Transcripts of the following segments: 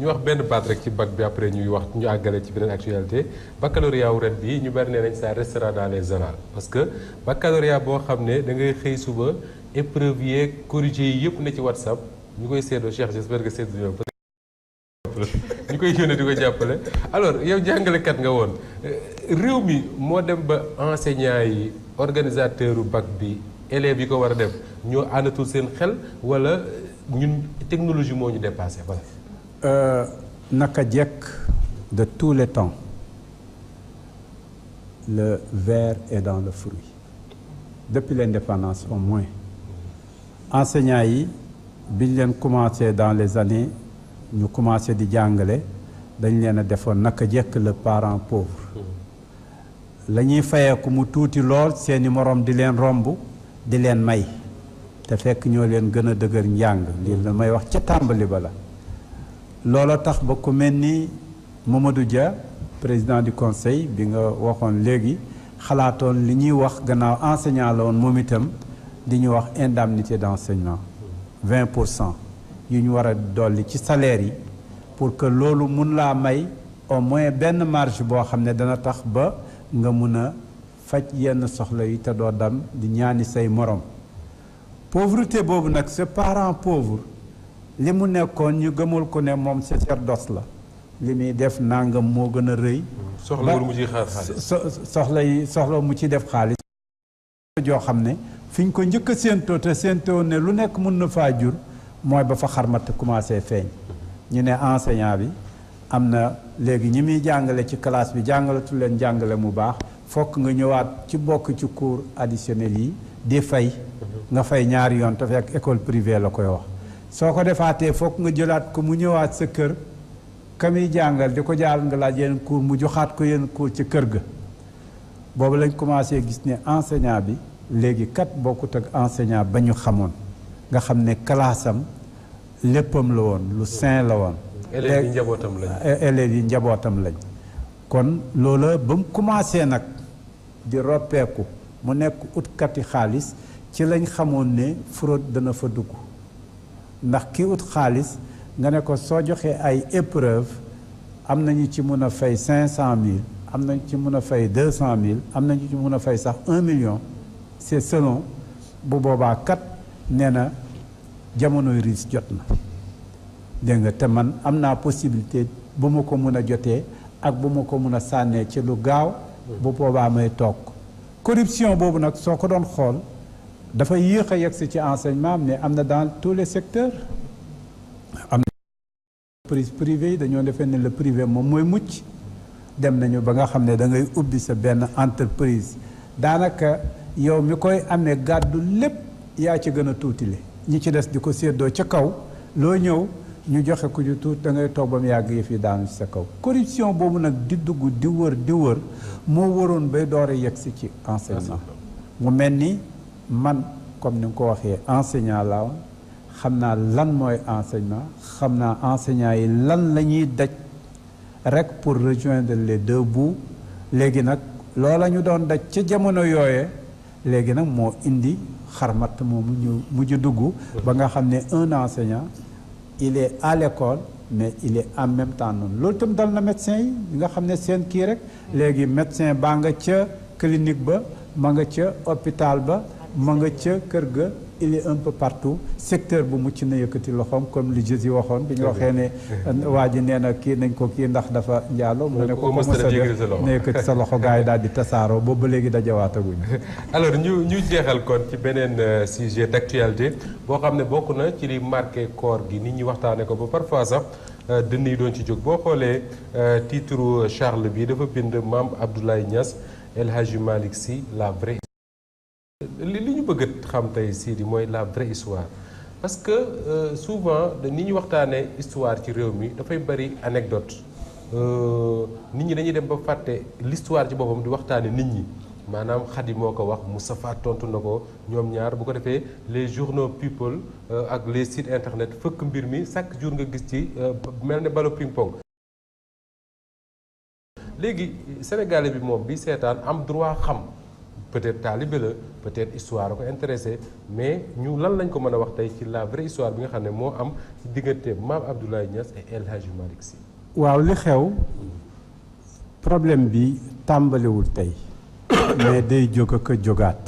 ñu wax benn baat rek ci bac bi après ñuy wax ñu àggale ci beneen actualité baccalauréat wu ren bi ñu bari nee nañ ça restera dans les annales parce que baccalauréat boo xam ne da ngay xëy suba épreuve yeeg corrigé yi yëpp ne ci WhatsApp ñu koy seedoo Cheikh j'espère que seetlu ñu koy yónnee di ko jàppale alors yow jàngalekat nga woon réew mi moo dem ba enseignants yi organisateur u bac bi élèves yi ko war a def ñoo àndatul seen xel wala ñun technologie moo ñu dépassé voilà. naka jekk de tous les temps le ver est dans le fruit depuis l'indépendance au moins enseignants yi biñ leen commencé dans les années ñu commencé di jàngale dañ leen a defoon naka jekk le parent pauvre la ñuy fayeeku mu tuuti lool seeni moroom di leen romb di leen may te fekk ñoo leen gën a dëgër njàng lii la may wax ca tàmbali ba la loolu tax ba ku mel ni Mamadou Dia président du conseil bi nga waxoon léegi xalaatoon li ñuy wax gannaaw enseignant la woon moom itam di ñu wax indemnité d'enseignement 20% yu ñu war a dolli ci salaire yi pour que loolu mun laa may au moins benn marge boo xam ne dana tax ba nga mun a faj yenn soxla yi te doo dam di ñaani say morom pauvreté boobu nag ce parent pauvre li mu nekkoon ñu gëmul ko ne moom sacerdoce la li muy def nangam moo gën a rëy soxlawul mu ciy xaar xaalis soxla mu ci def xaalis joo xam ne fi ñu ko njëkk a séentoo te séentoo ne lu nekk mun na faa jur mooy ba fa xarmat commencé feeñ ñu ne enseignant bi am na léegi ñi muy jàngale ci classe bi jàngalatu leen jàngale mu baax fokk nga ñëwaat ci bokk ci cours additionnel yi di fay nga fay ñaari yoon te fekk école privée la koy wax soo ko defaatee fokk nga jëlaat ko mu ñëwaat sa kër ka muy jàngal di ko jaar nga laaj yeneen cours mu joxaat ko yeneen cours ci kër ga boobu lañ commencé gis ne enseignant bi léegi kat bokkut ak enseignant ba ñu xamoon nga xam ne classe am léppam la woon lu sain la woon élèves yi njabootam lañ élèves yi njabootam lañ kon loola ba mu commencé nag di roppeeku mu nekk utkati xaalis ci lañ xamoon ne fraude dana fa dugg ndax ki ut xaalis nga ne ko soo joxee ay épreuve am nañu ci mun a fay 500 000 am nañu ci mun a fay 200 000 am nañu ci mun a fay sax 1 million c'est selon bu boobaa kat nee na jamonoy riis jot na dégg nga te man am naa possibilité bu ma ko mun a jotee ak bu ma ko mun a sànnee ci lu gaaw bu boobaa may toog corruption boobu nag soo ko doon xool dafa yéex a yegsi ci enseignement mais am na dans tous les secteurs am na entreprise privée yi dañoo defee ne le privé moom mooy mucc dem nañu ba nga xam ne da ngay ubbi sa benn entreprise daanaka yow mi koy amee gàddu lépp yaa ci gën a tuutile ñi ci des di ko séddoo ca kaw loo ñëw ñu joxe ku ñu tuut da ngay toog ba mu yàgg yëf yi daanu ci sa kaw corruption boobu nag di dugg di wër moo waroon bay door a yegsi ci enseignement mu mel ni man comme ni nga ko waxee enseignant laa woon xam naa lan mooy enseignement xam naa enseignant yi lan la ñuy daj rek pour rejoindre les deux bouts léegi nag loola ñu doon daj ca jamono yooye léegi nag moo indi xarmat moomu ñu mujj dugg ba nga xam ne un enseignant il est à l'école mais il est en même temps noonu loolu itam dal na médecin yi nga xam ne seen kii rek léegi médecin baa nga ca clinique ba ma nga ca hôpital ba ma nga ca kër ga il est un peu partout secteur bu mucc na yëkkati loxoom comme li Jésus waxoon bi ñu waxee ne waa ji nee na kii nañ ko kii ndax dafa njaalo mu ne ko mos a def na yëkkati sa loxo gars yi daal di tasaaroo boobu ba léegi dajawaataguñu alors ñu jeexal kon ci beneen sujet d'actualité boo xam ne bokk na ci li marqué koor gi nit ñi waxtaane ko ba parfois sax dënn yi doon ci jóg boo xoolee titre Charles bi dafa bind Mame Abdoulaye Niass El Hadji Malick Sy la vraie li ñu bëgg a xam tey Sidi mooy la vraie histoire parce que souvent ni ñu waxtaanee histoire ci réew mi dafay bari anecdote nit ñi dañuy dem ba fàtte l'histoire ci boppam di waxtaane nit ñi maanaam Khady moo ko wax Moustapha tontu na ko ñoom ñaar bu ko defee les journaux people ak les sites internet fëkk mbir mi chaque jour nga gis ci mel ne ballon ping pong. léegi sénégalais bi moom bi seetaan am droit xam peut-être taalibe la peut-être histoire a ko intéressé mais ñu lan lañ ko mën a wax tey ci la vraie histoire bi nga xam ne moo am ci diggante Mame Abdoulaye Niass et El Hadji Malick Sy. waaw li xew problème bi tàmbaliwul tey mais day jóg ak a jógaat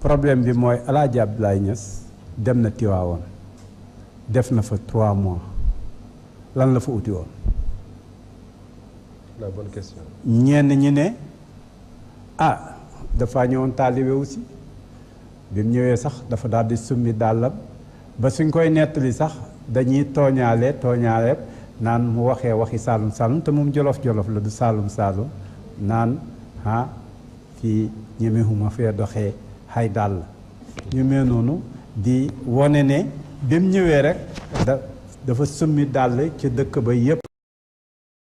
problème bi mooy El Hadji Abdoulaye Niass dem na Tiwaawoon def na fa 3 mois lan la fa uti woon. la bonne question. ñenn ñi ne dafa ñëwoon taalibe aussi bi mu ñëwee sax dafa daal di summi dàllam ba suñ koy nettali sax dañuy tooñaale naan mu waxee waxi saalum saalum te moom jolof la du saalum saalum naan fii ñemewuma fee doxee xay dàll ñu mel noonu di wone ne bi mu ñëwee rek dafa summi dàll ci dëkk ba yépp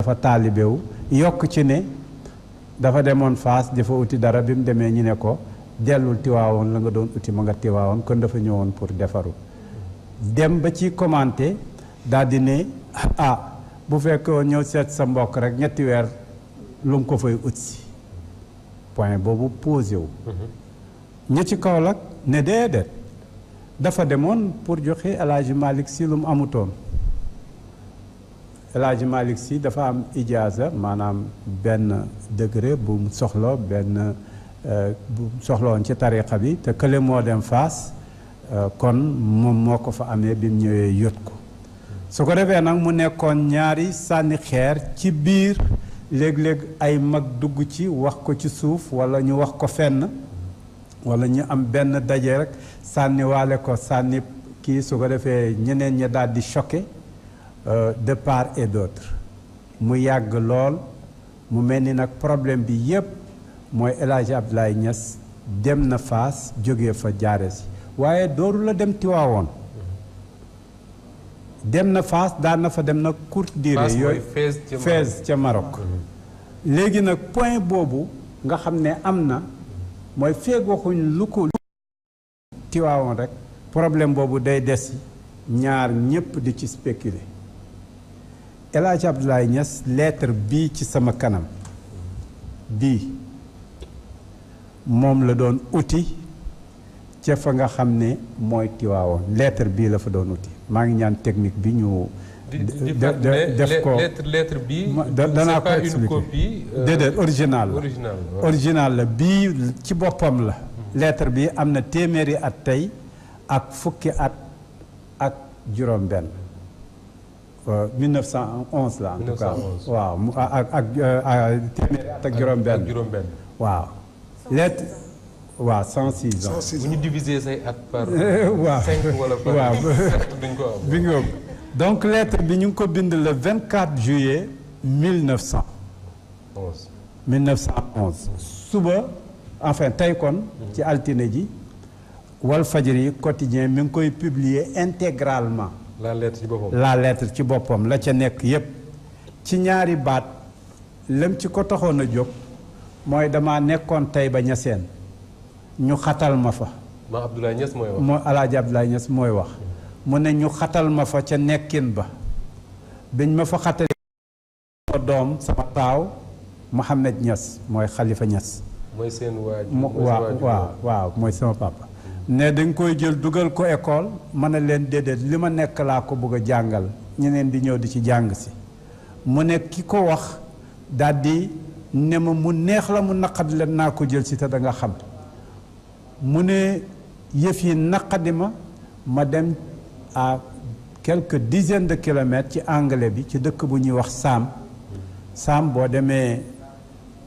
dafa taalibewu yokk ci ne dafa demoon Faas dafa uti dara bi mu demee ñu ne ko dellul Tiwaawoon la nga doon uti ma nga Tiwaawoon kon dafa ñëwoon pour defaru dem ba ci commenté daal di ne bu fekkee ñëw seet sa mbokk rek 3 weer lu mu ko fay ut si point boobu posé wu ñi ci Kaolack ne déedéet dafa demoon pour joxe El Hadji Malick Sy lu mu amutoon El Hadji Malick Sy dafa am ijaaza maanaam benn degré bu mu soxla bu soxla woon ci tariqa bi te kële moo dem Faas kon moom moo ko fa amee bi mu ñëwee yot ko su ko defee nag mu nekkoon ñaari sànni xeer ci biir léeg-léeg ay mag dugg ci wax ko ci suuf walla ñu wax ko fenn walla ñu am benn daje rek sànni waale ko sànni kii su ko defee ñeneen ñi daal di choqué de part et d'autre mu yàgg lool mu mel ni nag problème bi yépp mooy El Hadji Abdoulaye Niass dem na Faas jóge fa jaare si waaye dooru la dem Tiwaawoon dem na Faas daan na fa dem na courte durée yooyu Fès ca Maroc léegi nag point boobu nga xam ne am na mooy feeg waxuñ lu ko Tiwaawoon rek problème boobu day des ñaar ñépp di ci spéculer El Hadji Abdoulaye Niass lettre bii ci sama kanam bii moom la doon uti ca fa nga xam ne mooy Tiwaawoon lettre bii la fa doon uti maa ngi ñaan technique bi ñu def ko lettre bi danaa ko expliquer déedéet original la bii ci boppam la lettre bi am na téeméeri at tey ak fukki at ak juróom benn 1911 la en tout cas waaw ak téeméeri at ak juróom benn waaw lettre waaw 106 ans bu ñu diviser say at par waaw 5 wala par waaw duñ ko am bi nga donc lettre bi ñu ngi ko bind le 24 juillet 1911 suba enfin tey kon ci altine ji Walfadjri quotidien mi ngi koy publier intégralement la lettre ci boppam la ca nekk yépp ci ñaari baat lëm ci ko taxoon a jóg mooy dama nekkoon Taïba Niassène ñu xatal ma fa Mame Abdoulaye Niass mooy wax moo El Hadji Abdoulaye Niass mooy wax mu ne ñu xatal ma fa ca nekkin ba biñ ma fa xatali sama doom sama taaw Mohamed Niass mooy Khalifa Niass mooy seen waajur waaw mooy sama papa ne dañ koy jël dugal ko école mën a leen déedéet li ma nekk laa ko bëgg a jàngal ñeneen di ñëw di ci jàng si mu ne ki ko wax daldi ne ma mu neex la mu naqadi leen naa ko jël si te da nga xam mu ne yëf yi naqadi ma dem à quelques dizaines de kilomètres ci anglais bi ci dëkk bu ñuy wax Saam boo demee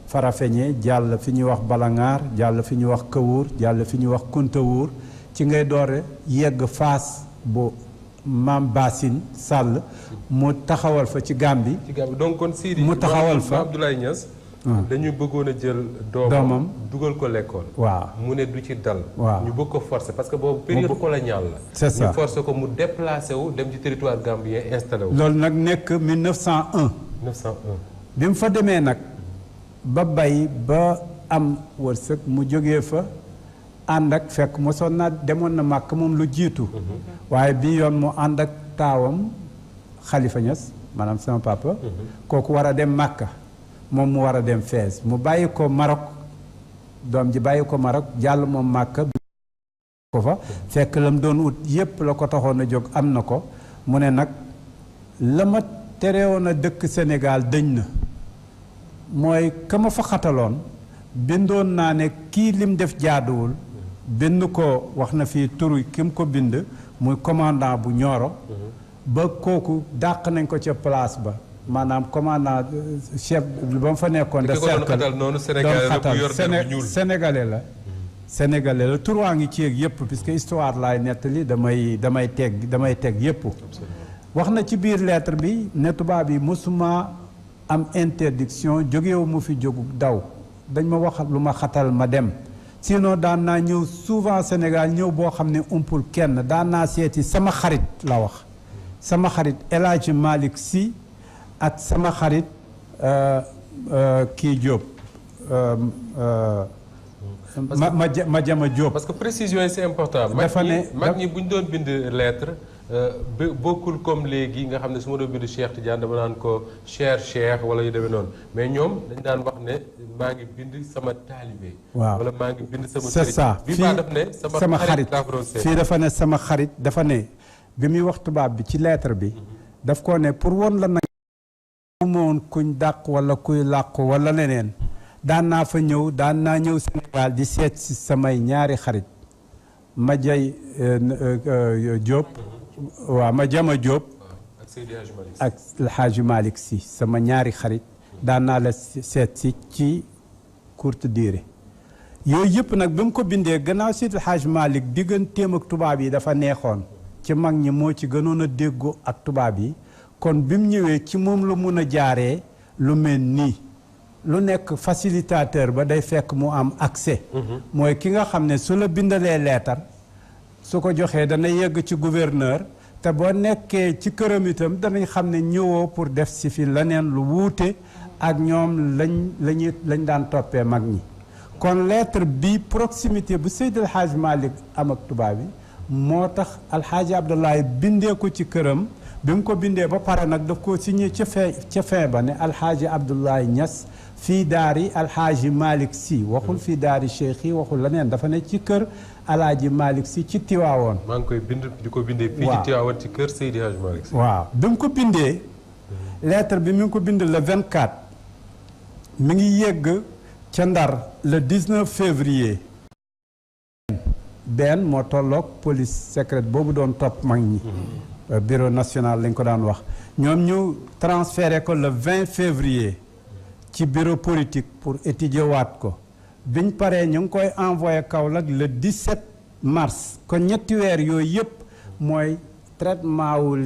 Farafeñe jàll fi ñuy wax Balangaar jàll fi ñuy wax Kawur jàll fi ñuy wax Kuntawur ci ngay doore yegg Faas bu Maam Bassine Sall mu taxawal fa ci Gàmbi donc kon Sidi mu taxawal fa Abdoulaye Niass dañu bëggoon a jël doomam dugal ko l'école waaw mu ne du ci dal waaw ñu bëgg ko forcer parce que boobu période coloniale la c'est ça ñu forcer ko mu déplacé wu dem ci territoire gambien installé wu loolu nag nekk 1901 bi mu fa demee nag ba bay ba am wërsëg mu jógee fa ànd ak fekk mosoon naa demoon na màkk moom lu jiitu waaye bii yoon mu ànd ak taawam Khalifa Niass maanaam sama papa kooku war a dem màkka moom mu war a dem Fès mu bàyyi ko Maroc doom ji bàyyi ko Maroc jàll moom Màkka ko fa fekk la mu doon ut yépp la ko taxoon a jóg am na ko mu ne nag la ma terewoon a dëkk Sénégal dëñ na mooy ka ma fa xataloon bindoon naa ne kii lim def jaaduwul bind ko wax na fii turu ki mu ko bind muy commandant bu Nioro ba kooku dàq nañ ko ca place ba maanaam commandant chef ba mu fa nekkoon de cercle doon xatal sénégalais la sénégalais la tur waa ngi ci yëpp puisque histoire laay nettali damay teg yëpp wax na ci biir lettre bi ne tubaab yi mosuma am interdiction jógewu mu fi jógu daw dañ ma wax lu ma xatal ma dem sinon daan naa ñëw souvent Sénégal ñëw boo xam ne umpul kenn daan naa seeti sama xarit la wax sama xarit El Hadji Malick Sy ak sama xarit kii Diop ma jama Diop. parce que précision yi c'est important. dafa ne mag ñi bu ñu doon bind lettre bokkul comme léegi nga xam ne su ma doon bind Cheikh Tidiane dama naan ko Cheikh wala yu demee noonu mais ñoom dañ daan wax ne maa ngi bind sama taalibe. waaw wala maa ngi bind sama. c'est ça fii daf ne sama xarit fii dafa ne sama xarit dafa ne bi muy wax tubaab bi ci lettre bi. daf ko ne pour won la nag moon kuñ dàq wala kuy làqu wala leneen daan naa fa ñëw daan naa ñëw Sénégal di seet si samay ñaari xarit ma jay Diop waaw ma jama Diop ak El Hadji Malick Sy sama ñaari xarit daan naa la seet si ci courte durée yooyu yëpp nag bi mu ko bindee gannaaw si El Hadji Malick digganteem ak tubaab yi dafa neexoon ci mag ñi moo ci gënoon a déggoo ak tubaab yi kon bi mu ñëwee ci moom la mun a jaaree lu mel nii lu nekk facilitateur ba day fekk mu am accès mooy ki nga xam ne su la bindalee leetar su ko joxee dana yegg ci gouverneur te boo nekkee ci këram itam danañ xam ne ñëwoo pour def si fi leneen lu wuute ak ñoom lañ daan toppee mag ñi kon lettre bi proximité bu Seydi El Hadji Malick am ak tubaab yi moo tax alxaaji Abdoulaye bindee ko ci këram bi mu ko bindee ba pare nag daf ko signé ca fin ba ne alxaaji Abdoulaye Niass fii daari alxaaji Malick Sy waxul fii daari cheikh yi waxul leneen dafa ne ci kër alxaaji Malick Sy ci Tiwaawoon. maa ngi koy bind di ko bindee fii ci Tiwaawoon ci kër Seydi Hadji Malick Sy. waaw bi mu ko bindee lettre bi mi ngi ko bind le 24 mi ngi yegg ca Ndar le 19 février. benn moo tolloog police secrète boobu doon topp mag ñi bureau national lañ ko daan wax ñoom ñu transféré ko le 20 février ci bureau politique pour étudier waat ko biñ paree ñu ngi koy envoyé Kaolack le 17 mars kon ñetti weer yooyu yëpp mooy traitement wu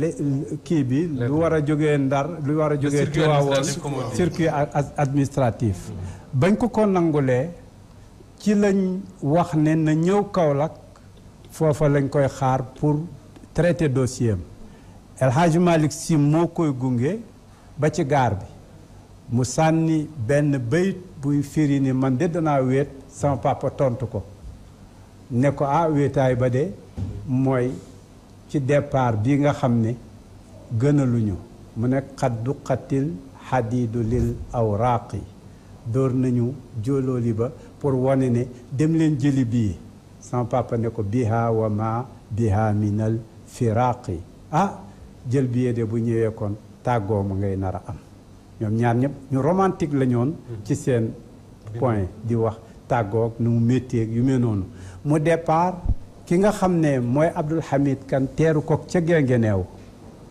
kii bi lu war a jógee Ndar lu war a jógee Tiwaawoon circuit administratif bañ ko nangulee ci lañ wax ne na ñëw Kaolack foofa lañ koy xaar pour traiter dossier am El Hadji Malick Sy moo koy gunge ba ci gaar bi mu sànni benn bayit buy firi ni man de danaa wéet sama papa tontu ko ne ko wéetaay ba de mooy ci départ bi nga xam ne gënaluñu mu ne xaddu xatil xadiidu lil awraaqi dóor nañu jóolooli ba pour wane ne dem leen jëli bii sama papa ne ko biha wa ma biha minal firaqi jël billet de bu ñëwee kon tàggoo mu ngay nar a am ñoom ñaar ñëpp ñu romantique la ñoon ci seen point di wax tàggoog nu mu métteeg yu mel noonu mu départ ki nga xam ne mooy Abdoul Hamid Kane teeru ko ca Guinguinéo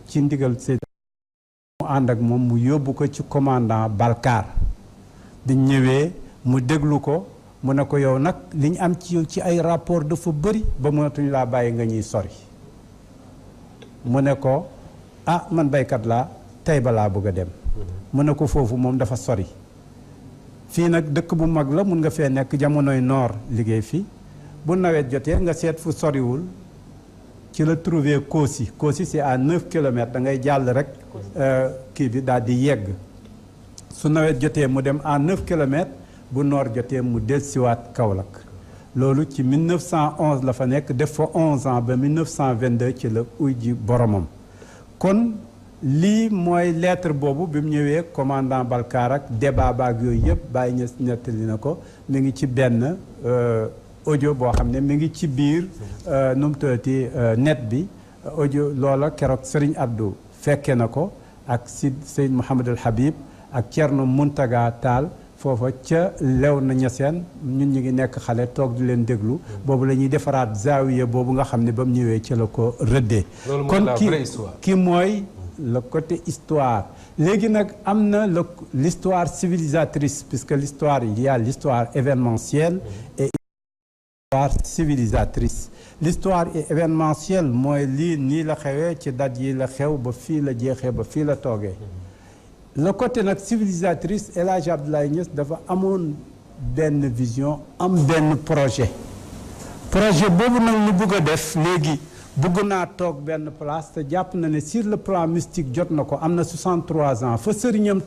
ci ndigal Seydi mu ànd ak moom mu yóbbu ko ci commandant Balkar di ñëwee mu déglu ko mu ne ko yow nag li ñu am ci yow ci ay rapport dafa bëri ba mënatuñu laa bàyyi nga ñuy sori mu ne ko man baykat laa tey balaa bëgg a dem mu ne ko foofu moom dafa sori fii nag dëkk bu mag la mun nga fee nekk jamonoy noor liggéey fii bu nawet jotee nga seet fu soriwul ci la trouvé Kossy c'est à 9 kilomètres da ngay jàll rek kii bi daal di yegg su nawet jotee mu dem à 9 kilomètres bu noor jotee mu dellusiwaat Kaolack loolu ci 1911 la fa nekk def fa 11 ans ba 1922 ci la uy ji boromam kon lii mooy lettre boobu bi mu ñëwee commandant Balkar ak débat baag yooyu yëpp bàyyi ñu nettali na ko mi ngi ci benn audio boo xam ne mi ngi ci biir nu mu tuddati net bi audio loola keroog Serigne Abdou fekke na ko ak Seyd Mouhamadul Habib ak Thierno Muntaga Tall foofa ca lew na ñaseen ñun ñu ngi nekk xale toog di leen déglu boobu la ñuy defaraat zaawiya boobu nga xam ne ba mu ñëwee ci la ko rëddee kon ki mooy le côté histoire léegi nag am na l'histoire civilisatrice puisque l'histoire il y a l'histoire événementielle et l'histoire civilisatrice l'histoire événementielle mooy lii nii la xewee ci date yi la xew ba fii la jeexee ba fii la toogee le côté nag civilisatrice El Hadj Abdoulaye Niass dafa amoon benn vision am benn projet boobu nag ñu bëgg a def léegi bëgg naa toog benn place te jàpp na ne sur le plan mystique jot na ko am na 63 ans fa sëriñam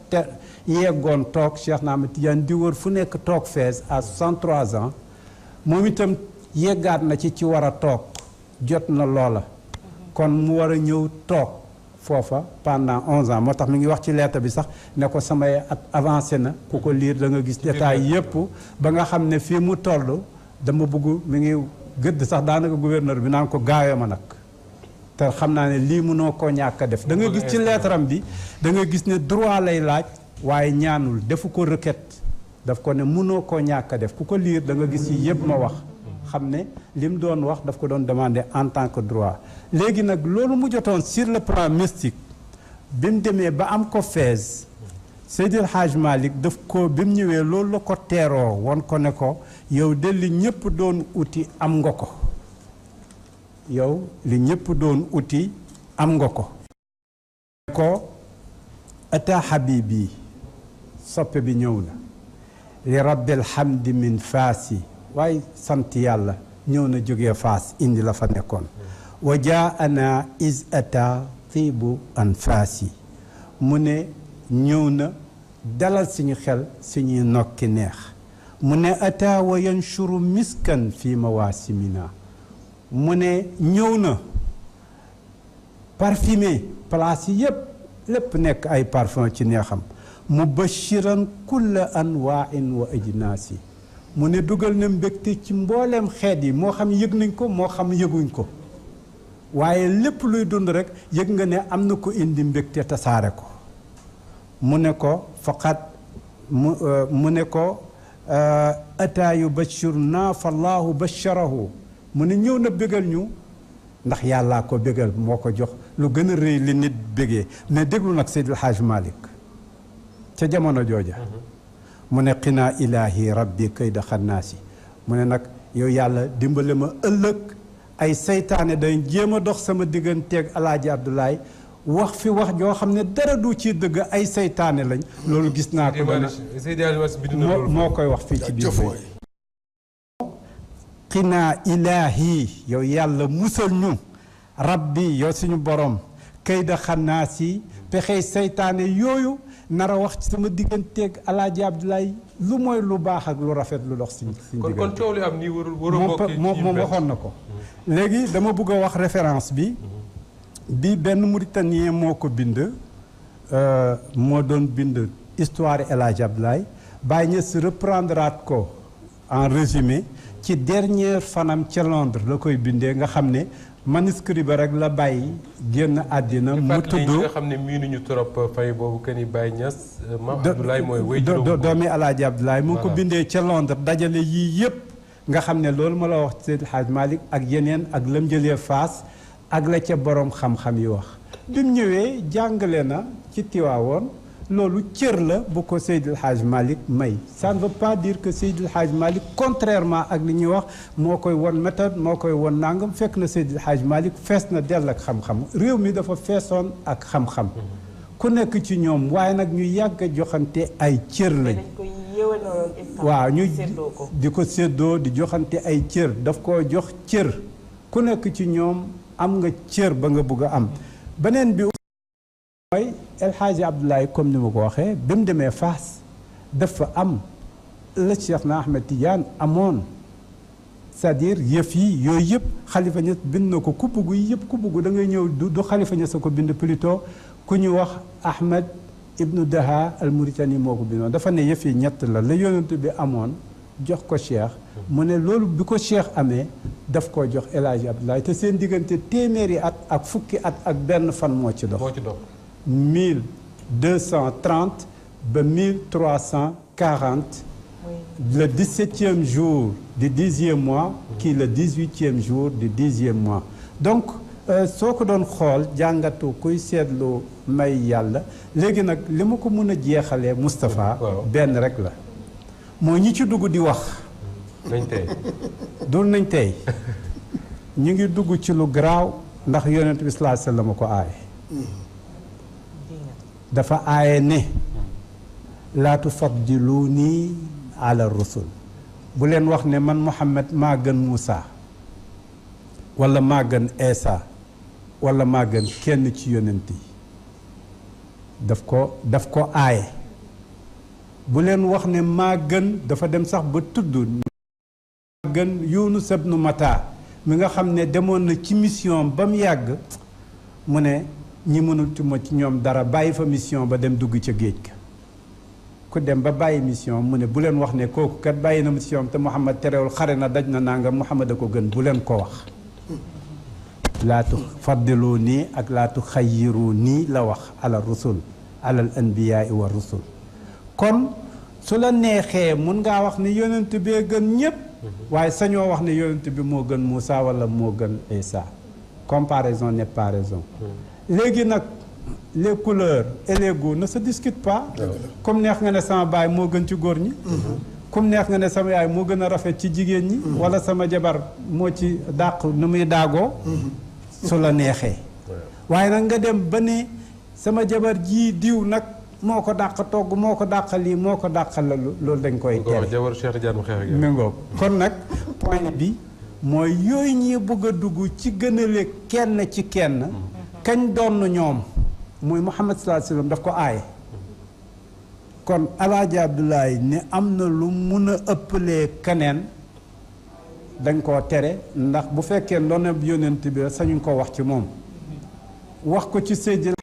te yeggoon toog Cheikh Ahmed Tidiane di wër fu nekk toog Fès à 63 ans moom itam yeggaat na ci war a toog jot na loola kon mu war a ñëw toog foofa pendant 11 ans moo tax mi ngi wax ci lettre bi sax ne ko samay at avancé na ku ko lire da nga gis détail yépp ba nga xam ne fii mu toll dama bëgg mi ngi gëdd sax daanaka gouverneur bi naan ko gaawee ma nag te xam naa ne lii mënoo koo ñàkk a def da nga gis ci lettre am bi da nga gis ne droit lay laaj waaye ñaanul defu ko requête daf ko ne mënoo koo ñàkk a def ku ko lire da nga gis yi yépp ma wax xam ne li mu doon wax daf ko doon demander en tant que droit léegi nag loolu mu jotoon sur le plan mystique bi mu demee ba am ko Fès Seydil Hadj Malick daf ko bi mu ñëwee loolu la ko teeroo won ko ne ko yow de li ñëpp doon uti am nga ko yow li ñëpp doon uti am nga ko ata habibi soppe bi ñëw na li rabbil hamdi min faasi waaye sant yàlla ñëw na jógee Faas indi la fa nekkoon wa jaana is ata tiibu anfaasi mu ne ñëw na dalal suñu xel suñuy nokki neex mu ne ata wa yanshuru miskan fii mawaasimina mu ne ñëw na parfumé place yi yépp lépp nekk ay parfum ci neexam mubashiran kulla anwaain wa ajnaasi mu ne dugal na mbégte ci mbooleem xeet yi moo xam yëg nañ ko moo xam yëguñ ko waaye lépp luy dund rek yëg nga ne am na ko indi mbégte tasaare ko mu ne ko faqat mu ne ko ataa yubashiruna fallahu basharahu mu ne ñëw na bégal ñu ndax yàllaa ko bégal moo ko jox lu gën a rëy li nit bégee mais déglu nag Seydil Hadj Malick ca jamono jooja mu ne qinaa ilaahi rabbi kayda xannaasi mu ne nag yow yàlla dimbale ma ëllëg ay seytaane day jéem a dox sama digganteeg Alaaji Abdoulaye wax fi wax joo xam ne dara du ci dëgg ay seytaane lañ loolu gis naa ko moo koy wax fii ci biir qinaa ilaahi yow yàlla musal ñu rabbi yow suñu borom kayda xannaasi pexey seytaane yooyu nara wax ci sama digganteeg Alaaji Abdoulaye lu mooy lu baax ak lu rafet lu dox si diggante kon coow li am nii warul moom waxoon na ko léegi dama bëgg a wax référence bi benn Mauritanien moo ko bind moo doon bind histoire El Hadj Abdoulaye Baye Niass reprendraat ko en résumé ci dernière fanam ca Londres la koy bindee nga xam ne manuscrit ba rek la bàyyi génn àddina mu tudd nga xam ne miinuñu trop fay boobu que ni Baye Niass Mame Abdoulaye mooy wéy doomi Alaaji Abdoulaye mu ngi ko bindee ca Londres dajale yii yëpp nga xam ne loolu ma la wax Seydi Hadj Malick ak yeneen ak lam jëlee Faas ak la ca borom xam-xam yi wax bi mu ñëwee jàngale na ci Tiwaawoon loolu cër la bu ko Seydil Hadj Malick may ça ne veut pas dire que Seydil Hadj Malick contrairement ak li ñuy wax moo koy won méthode moo koy won nangam fekk na Seydil Hadj Malick fees na dell ak xam-xam réew mi dafa feesoon ak xam-xam ku nekk ci ñoom waaye nag ñu yàgg a joxante ay cër lañ waaw ñu di ko séddoo di joxante ay cër daf koo jox cër ku nekk ci ñoom am nga cër ba nga bëgg a am beneen bi mooy El Hadji Abdoulaye comme ni ma ko waxee bi mu demee Fass dafa am la Cheikh na Ahmed Tidiane amoon c'est-à-dire yëf yi yooyu yëpp Khalifa Niass bind na ko ku bugg yëpp ku bugg da ngay ñëw du Khalifa Niass a ko bind plutôt ku ñu wax Ahmed Ibnu Daha al Mauritani moo ko bindoon dafa ne yëf yi ñett la yonent bi amoon jox ko Cheikh mu ne loolu bi ko Cheikh amee daf koo jox El Hadji Abdoulaye te seen diggante téeméeri at ak fukki at ak benn fan moo ci dox 1230 ba 1340 le 17e jour du 10e mois kii le 18e jour du 10e mois donc soo ko doon xool jàngatu kuy seetlu may yàlla léegi nag li ma ko mën a jeexalee Moustapha benn rek la moo ñi ci dugg di wax nañ tey dul nañ tey ñu ngi dugg ci lu garaaw ndax yonent bi sallallahu alayhi wasallam ko aaye dafa aaye ne laa tufaddiluuni ala rusul bu leen wax ne man Muhammad maa gën Moussa wala maa gën Isa wala maa gën kenn ci yonent yi daf ko aaye bu leen wax ne maa gën dafa dem sax ba tudd maa gën Yunus ibnu Matta mi nga xam ne demoon na ci mission ba mu yàgg mu ne ñi mënatuma ci ñoom dara bàyyi fa mission ba dem dugg ca géej ga ku dem ba bàyyi mission mu ne bu leen wax ne kooku kat bàyyi na mission te Muhammad terewul xare na daj na nanga Muhammad a ko gën bu leen ko wax laatu faddilu nii ak laatu xayiru nii la wax ala rusul alal anbiyaa wa rusul kon su la neexee mun ngaa wax ne yonent bee gën ñépp waaye sañoo wax ne yonent bi moo gën Moussa wala moo gën Isa comparaison n'est pas raison léegi nag les couleurs et les goûts ne se discutent pas comme neex nga ne sama baay moo gën ci góor ñi comme neex nga ne sama yaay moo gën a rafet ci jigéen ñi wala sama jabar moo ci dàq nu muy daagoo su la neexee waaye nag nga dem ba ne sama jabar jii diw nag moo ko dàq togg moo ko dàq lii moo ko dàq la loolu dañ koy tere jabar Cheikh Tidiane mu xeex ak méngoo kon nag point bi mooy yooyu ñi bëgg a dugg ci gënale kenn ci kenn kañ doon ñoom muy Muhammad sallallahu alayhi wasallam daf ko aaye kon Alaaji Abdoulaye ne am na lu mun a ëppalee keneen dañ koo tere ndax bu fekkee ndoonab yonent bi sañuñ ko wax ci moom wax ko ci Seydil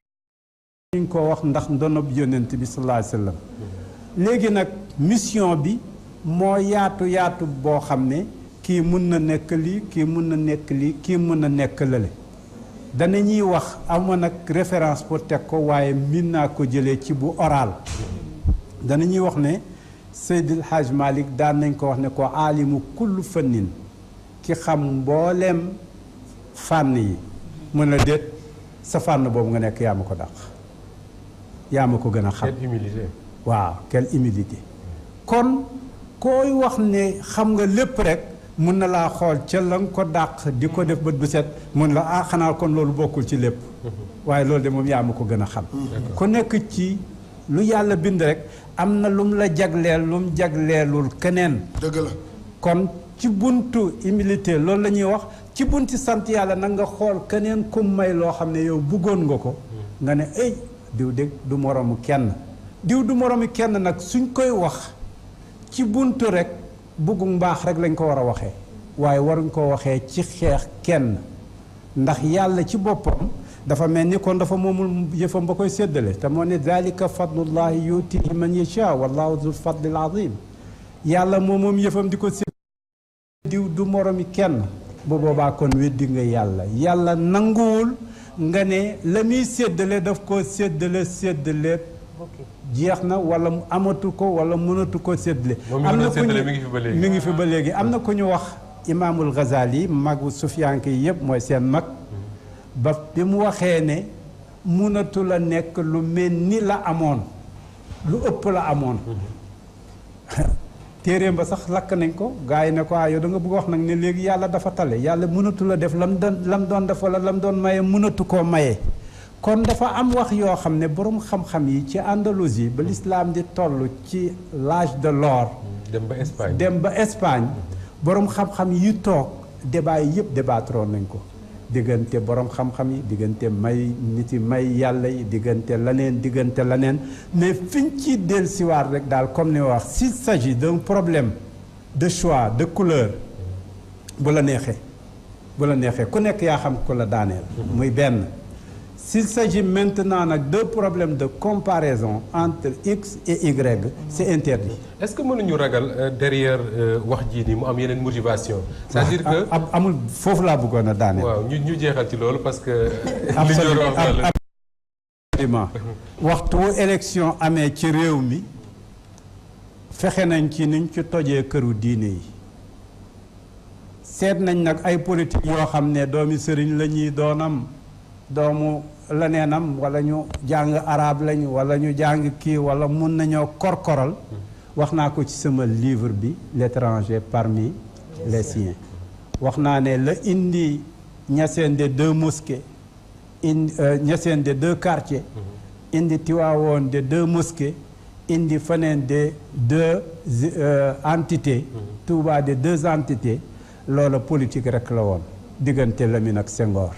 sañuñ ko wax ndax ndoonab yonent bi sallallahu alayhi wasallam léegi nag mission bi moo yaatu boo xam ne kii mun na nekk lii kii mun na nekk lii kii mun na nekk lële dana ñuy wax ama nag référence pour teg ko waaye min naa ko jëlee ci bu oral dana ñuy wax ne Seydil Hadj Malick daan nañ ko wax ne ko aalimu kullu fannin ki xam mbooleem fànn yi mën a déet sa fànn boobu nga nekk yaa ma ko dàq yaa ma ko gën a xam quelle humilité waaw quelle humilité kon koy wax ne xam nga lépp rek mun na laa xool ca la nga ko dàq di ko def bët bu set mun la ah xanaa kon loolu bokkul ci lépp waaye loolu de moom yaa ma ko gën a xam ku nekk ci lu yàlla bind rek am na lum la jagleel lum jagleelul keneen dëgg la kon ci buntu humilité loolu la ñuy wax ci bunti sant yàlla nag nga xool keneen kum may loo xam ne yow bëggoon nga ko nga ne ay diw de du moroomu kenn diw du moroomu kenn nag suñ koy wax ci buntu rek bëggu mbaax rek lañ ko war a waxee waaye waruñ ko waxee ci xeex kenn ndax yàlla ci boppam dafa mel ni kon dafa moomul yëfam ba koy séddale te moo ne dalika fadlullahi yutihi man yasha wallahu zul fadlil azim yàlla moom yëfam di ko séddale diw du moromi kenn bu boobaa kon weddi nga yàlla nanguwul nga ne la muy séddale daf ko séddale jeex na wala mu amatu ko wala mënatu ko séddale am na ku mi ngi fi ba léegi am na ku ñu wax imaamul Ghazali magu sufiyanke yi yëpp mooy seen mag ba bi mu waxee ne mënatu la nekk lu mel ni la amoon lu ëpp la amoon téeréem ba sax lakk nañ ko gars yi ne ko yow da nga bëgg wax nag ne léegi yàlla dafa tale yàlla mënatu la def lam doon def wala lam doon maye mënatu koo maye kon dafa am wax yoo xam ne borom xam-xam yi ci Andalousie ba l'islam di toll ci l'âge de l'or dem ba Espagne borom xam-xam yi toog débat yi yëpp débattroon nañ ko diggante borom xam-xam yi diggante nit yi may yàlla yi diggante laneen mais fiñ ci dellusiwaat rek daal comme ni wax s'il s'agit d'un problème de choix de couleur bu la neexee ku nekk yaa xam ku la daaneel. muy benn. S'il s'agit maintenant nag de problèmes de comparaison entre X et Y, c'est interdit. Est-ce que mënuñu ragal derrière wax jii nii mu am yeneen motivation. c'est-à-dire que amul foofu laa bëggoon a daaneel. waaw ñu jeexal ci loolu parce que. absolument waxtu élection amee ci réew mi fexe nañ ci niñ ci tojee këru diine yi seet nañ nag ay politique yoo xam ne doomi sëriñ la ñuy doonam doomu leneenam wala ñu jàng arabe lañ wala ñu jàng kii wala mun nañoo korkoral wax naa ko ci sama livre bi l'étranger parmi les siens wax naa ne la indi Niassène des 2 mosquées indi Niassène des 2 quartiers indi Tivaouane des 2 mosquées indi feneen des 2 entités Touba des 2 entités loolu politique rek la woon diggante Lamine ak Senghor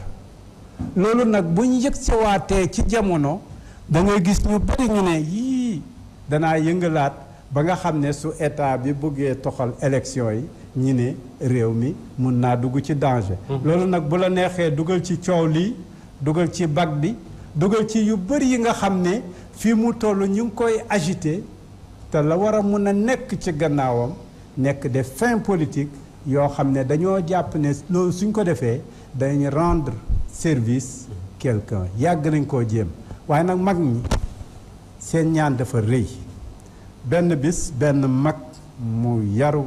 loolu nag bu ñu yëg sewaatee ci jamono da ngay gis ñu bari ñu ne yii danaa yëngalaat ba nga xam ne su état bi bëggee toxal élection yi ñi ne réew mi mun naa dugg ci danger loolu nag bu la neexee dugal ci coow lii dugal ci bac bi dugal ci yu bëri yi nga xam ne fii mu toll ñu ngi koy agité te la war a mun a nekk ci gannaawam nekk des fins politiques yoo xam ne dañoo jàpp ne loolu suñ ko defee dañu rendre service quelqu'un yàgg nañ koo jéem waaye nag mag ñi seen ñaan dafa rëy benn bis benn mag mu yaru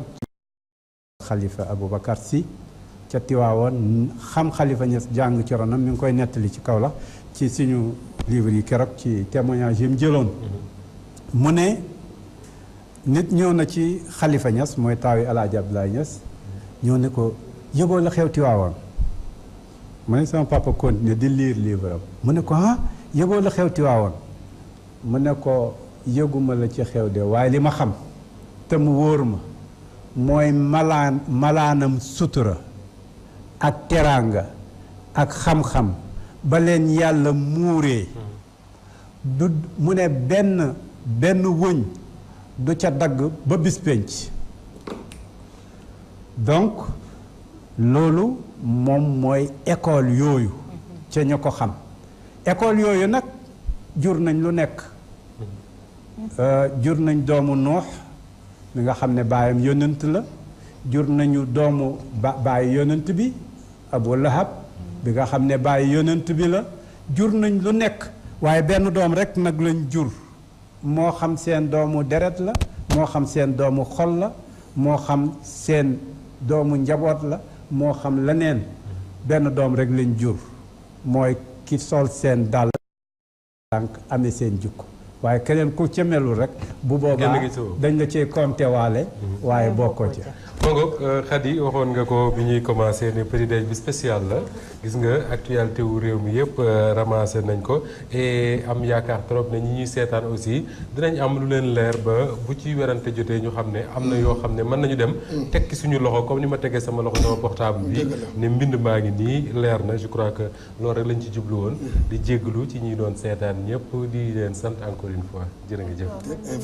xalifa Aboubacar Sy ca Tiwaawoon xam xalifa Niass jàng ci ronam mi ngi koy nettali ci kaw la ci suñu livre yi keroog ci témoignage yi mu jëloon mu ne nit ñëw na ci xalifa Niass mooy taawi Alaaji Abdoulaye Niass ñëw ne ko yëgoo la xew Tiwaawoon mu ne sama papa continué di lire livre am mu ne ko yëgoo la xew Tiwaawoon mu ne ko yëguma la ci xew de waaye li ma xam te mu wóor ma mooy malaanam sutura ak teraanga ak xam-xam ba leen yàlla muuree du mu ne benn wëñ du ca dagg ba bis penc donc loolu moom mooy école yooyu ca ña ko xam école yooyu nag jur nañ lu nekk jur nañ doomu Nuux mi nga xam ne baayam yonent la jur nañu doomu baayu yonent bi Abu Lahab bi nga xam ne baayu yonent bi la jur nañ lu nekk waaye benn doom rek nag lañ jur moo xam seen doomu deret la moo xam seen doomu xol la moo xam seen doomu njaboot la moo xam leneen benn doom rek lañ jur mooy ki sol seen dàll tànk amee seen jikko waaye keneen ku ca melul rek bu boobaa dañ la cee compté waale waaye bokkoo ci Bongo Khady waxoon nga ko bi ñuy commencé ne petit déj bi spécial la gis nga actualité wu réew mi yëpp ramassé nañ ko et am yaakaar trop ne ñi ñuy seetaan aussi dinañ am lu leen leer ba bu ci werante jotee ñu xam ne am na yoo xam ne mën nañu dem tekki suñu loxo comme ni ma tegee sama loxo sama portable bi ne mbind maa ngi nii leer na je crois que loolu rek lañ ci jublu woon di jégglu ci ñi doon seetaan ñëpp di leen sant encore une fois jërë nga jëf